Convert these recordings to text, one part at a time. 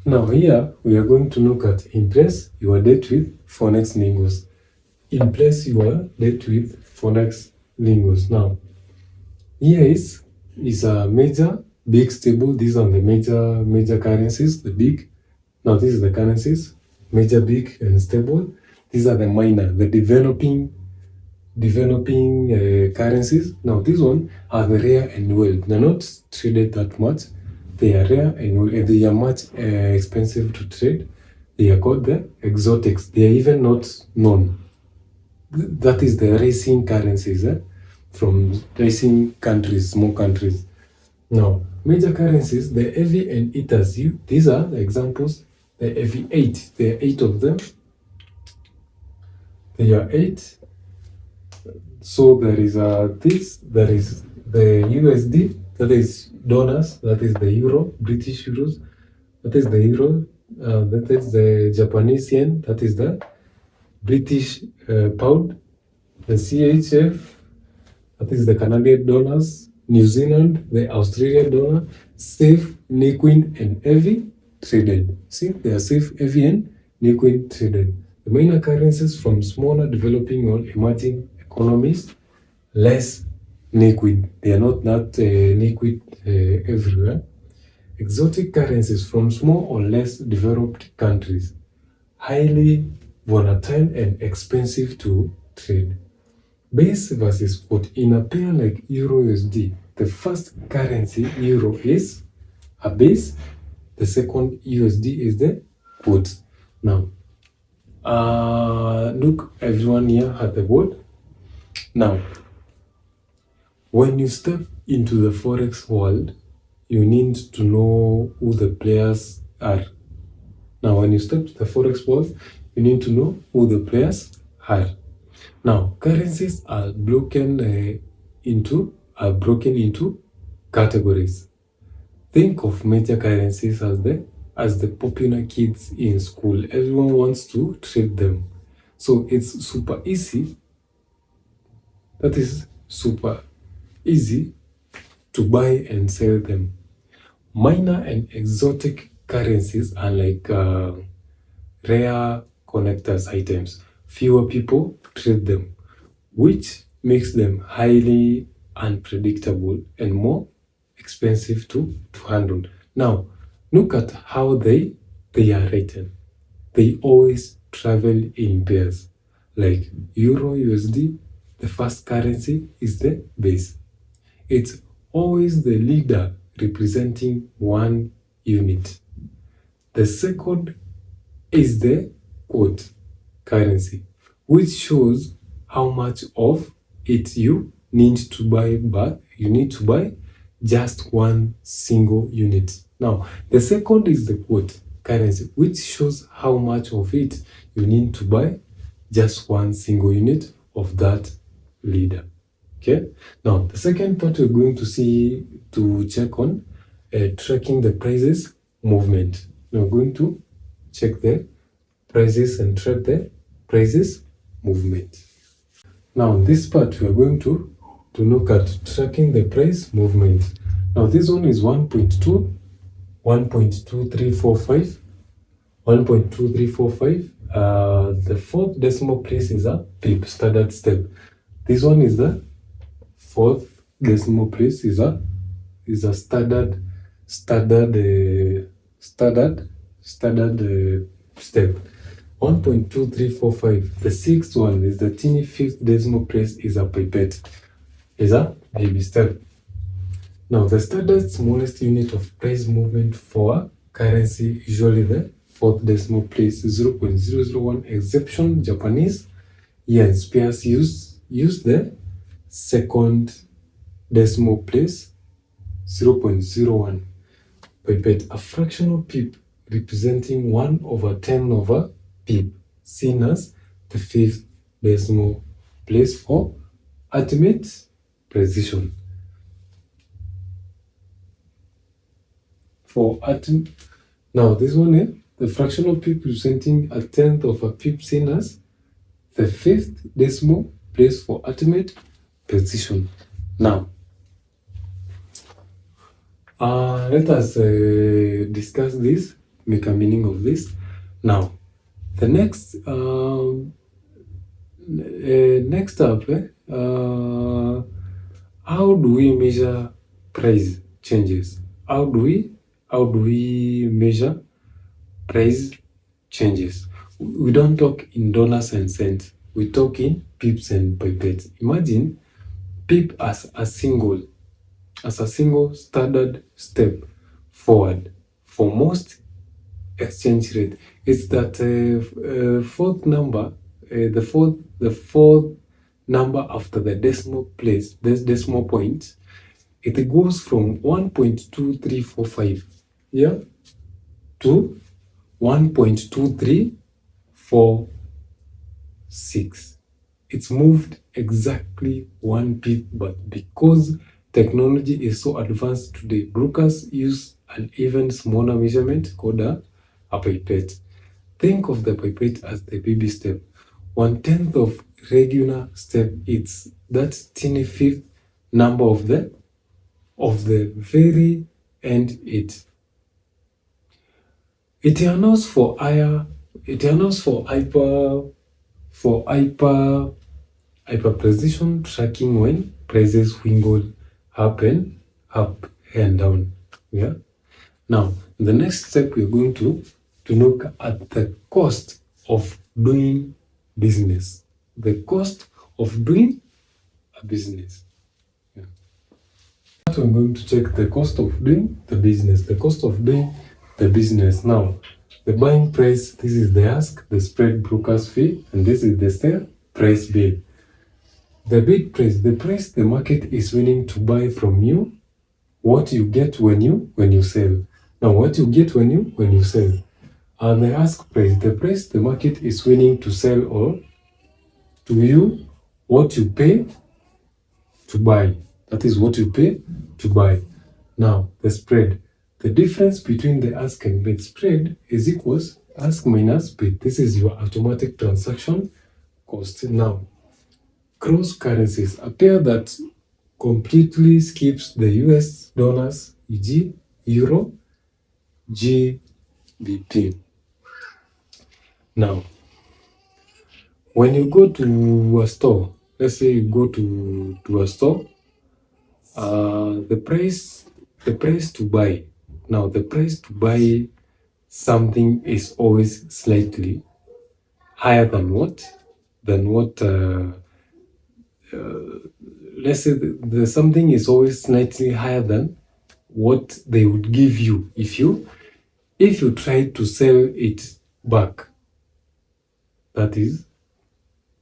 Now here we are going to look at impress your date with forex lingos. Impress your date with forex lingos. Now here is a major big stable. These are the major currencies, the big. Now this is the currencies, major, big, and stable. These are the minor, the developing currencies. Now this one are the rare and well. They're not traded that much. They are rare and well, and they are much expensive to trade. They are called the exotics. They are even not known. That is the racing currencies from racing countries, small countries. Now, major currencies, the EV and ETAs. These are the examples. The EV8, there are 8 of them. There are 8. So there is there is the USD, that is dollars, that is the euro, British euros, that is the euro, that is the Japanese yen, that is the British pound, the CHF, that is the Canadian dollars, New Zealand, the Australian dollar, safe, liquid, and heavy traded. See, they are safe, heavy, and liquid traded. The minor currencies from smaller developing or emerging economies, less liquid. They are not liquid everywhere. Exotic currencies from small or less developed countries, highly volatile and expensive to trade. Base versus quote. In a pair like Euro USD, the first currency, Euro, is a base. The second USD is the quote. Now, look everyone here at the board. Now, when you step into the forex world, you need to know who the players are. Now, when you step to the forex world, you need to know who the players are. Now, currencies are broken into categories. Think of major currencies as the popular kids in school. Everyone wants to trade them. So it's super easy. That is super easy to buy and sell them. Minor and exotic currencies are like rare collector's items. Fewer people trade them, which makes them highly unpredictable and more expensive to handle. Now, look at how they are written. They always travel in pairs. Like Euro USD, the first currency is the base. It's always the leader representing one unit. The second is the quote currency, which shows how much of it you need to buy, but you need to buy just one single unit. Now, the second is the quote currency, which shows how much of it you need to buy just one single unit of that leader. Okay. Now, the second part we're going to check on tracking the prices movement. We're going to check the prices and track the prices movement. Now, this part we are going to look at tracking the price movement. Now, this one is 1.2, 1.2345, 1.2345. The fourth decimal place is a pip, standard step. This one is the fourth decimal place is a standard step. 1.2345. The sixth one is the teeny fifth decimal place is a pipette, is a baby step. Now, the standard smallest unit of price movement for currency, usually the fourth decimal place, is 0.001. Exception, Japanese yen. Pairs use the second decimal place, 0.01. Pipette, a fractional pip representing 1/10 over pip, seen as the fifth decimal place for ultimate precision. Now, this one is the fractional pip representing 1/10 of a pip, seen as the fifth decimal place for ultimate precision. Now, let us discuss this make a meaning of this. Now, the next next up, how do we measure price changes? How do we measure price changes? We don't talk in dollars and cents. We talk in pips and pipettes. Imagine pip as a single standard step forward for most exchange rate. It's that fourth number, the fourth number after the decimal place, this decimal point. It goes from 1.2345 to 1.2346. It's moved exactly one pip, but because technology is so advanced today, brokers use an even smaller measurement called a pipette. Think of the pipette as the baby step. 1/10 of regular step, it's that teeny fifth number of the very end. It allows for hyper precision tracking when prices wiggle up and down. Now, the next step, we're going to look at the cost of doing business. The cost of doing a business. We're going to check the cost of doing the business. The cost of doing the business. Now, the buying price, this is the ask, the spread broker's fee, and this is the sale price bill. The bid price, the price the market is willing to buy from you, what you get when you sell. Now, what you get when you sell. And the ask price, the price the market is willing to sell, or to you, what you pay to buy. That is what you pay to buy. Now, the spread. The difference between the ask and bid. Spread is equals ask minus bid. This is your automatic transaction cost. Now, cross currencies. A pair that completely skips the US dollars, e.g. Euro, GBP. Now, when you go to a store, let's say you go to a store, the price to buy. Now, the price to buy something is always slightly higher than what let's say the something is always slightly higher than what they would give you if you try to sell it back. That is,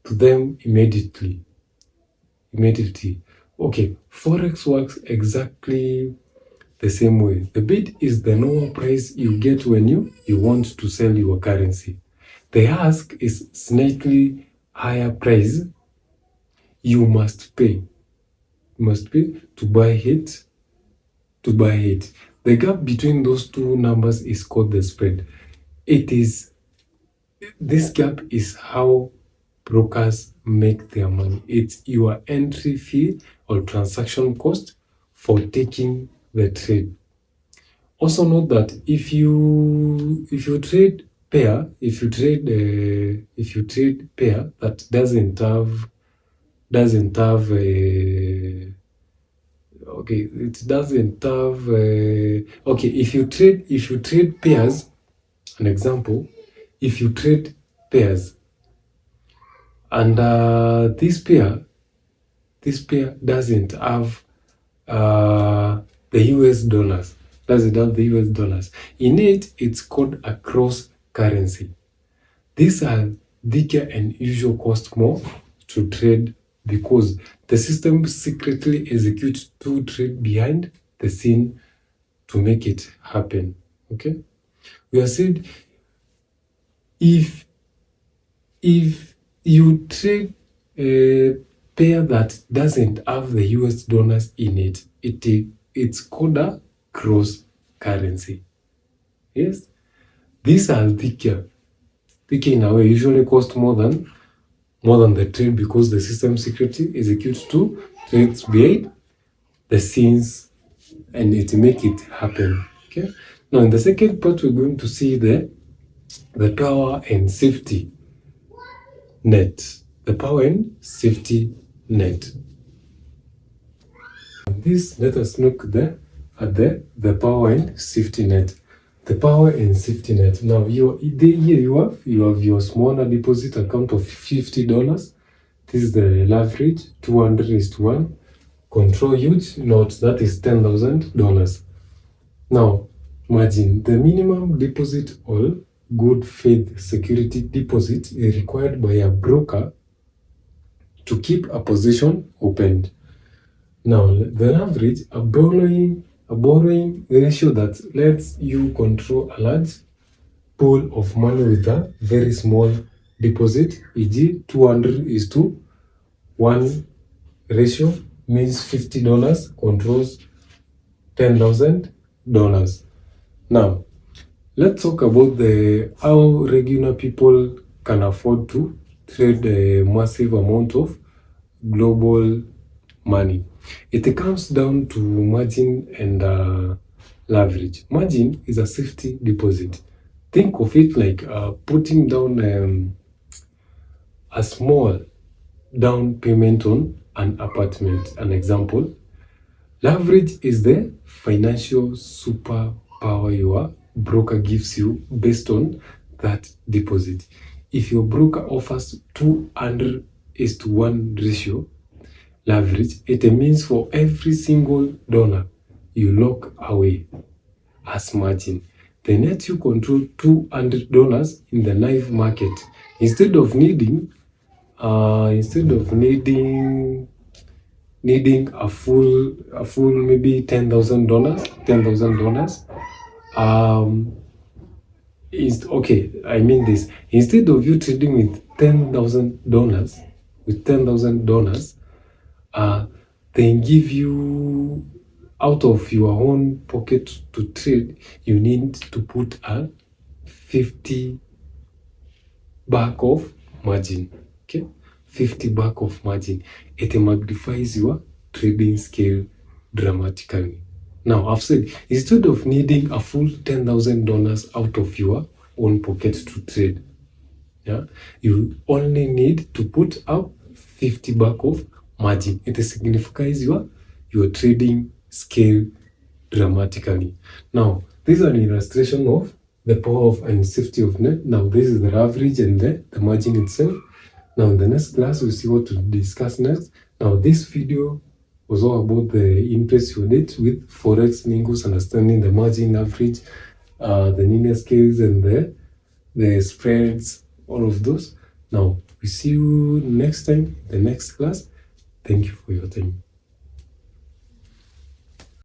to them immediately. Okay, Forex works exactly the same way. The bid is the normal price you get when you want to sell your currency. The ask is slightly higher price you must pay to buy it. The gap between those two numbers is called the spread. This gap is how brokers make their money. It's your entry fee or transaction cost for taking the trade. Also note that if you trade pair, that doesn't have if you trade pairs, an example, if you trade pairs and this pair doesn't have the US dollars, in it's called a cross currency. These are thicker and usually cost more to trade because the system secretly executes two trades behind the scene to make it happen. Okay, we have said if you trade a pair that doesn't have the US dollars in it's called a cross currency. Yes, these are thicker in a way, usually cost more than the trade because the system secretly executes two trades behind the scenes and it make it happen. Okay. Now, in the second part, we're going to see the power and safety net. The power and safety net. This, let us look at the power and safety net. The power and safety net. Now, here you have your smaller deposit account of $50. This is the leverage, 200:1. Control huge note, that is $10,000. Now, imagine the minimum deposit or good faith security deposit is required by a broker to keep a position opened. Now, the average, a borrowing ratio that lets you control a large pool of money with a very small deposit, e.g. 200:1 ratio means $50 controls $10,000. Now, let's talk about how regular people can afford to trade a massive amount of global money. It comes down to margin and leverage. Margin is a safety deposit. Think of it like putting down a small down payment on an apartment. An example. Leverage is the financial superpower your broker gives you based on that deposit. If your broker offers 200:1 ratio leverage, it means for every single dollar you lock away as margin, they let you control $200 in the live market instead of needing a full maybe $10,000. I mean this. Instead of you trading with $10,000, they give you out of your own pocket to trade. You need to put a 50 back of margin. Okay, 50 back of margin. It magnifies your trading scale dramatically. Now, I've said, instead of needing a full $10,000 out of your own pocket to trade, you only need to put up 50 back of margin. It signifies your trading scale dramatically. Now, this is an illustration of the power of and safety of net. Now, this is the average and the margin itself. Now, in the next class, we'll see what to discuss next. Now, this video was all about the interest you need with Forex linguists, understanding the margin, average, the linear scales, and the spreads, all of those. Now, we see you next time, the next class. Thank you for your time.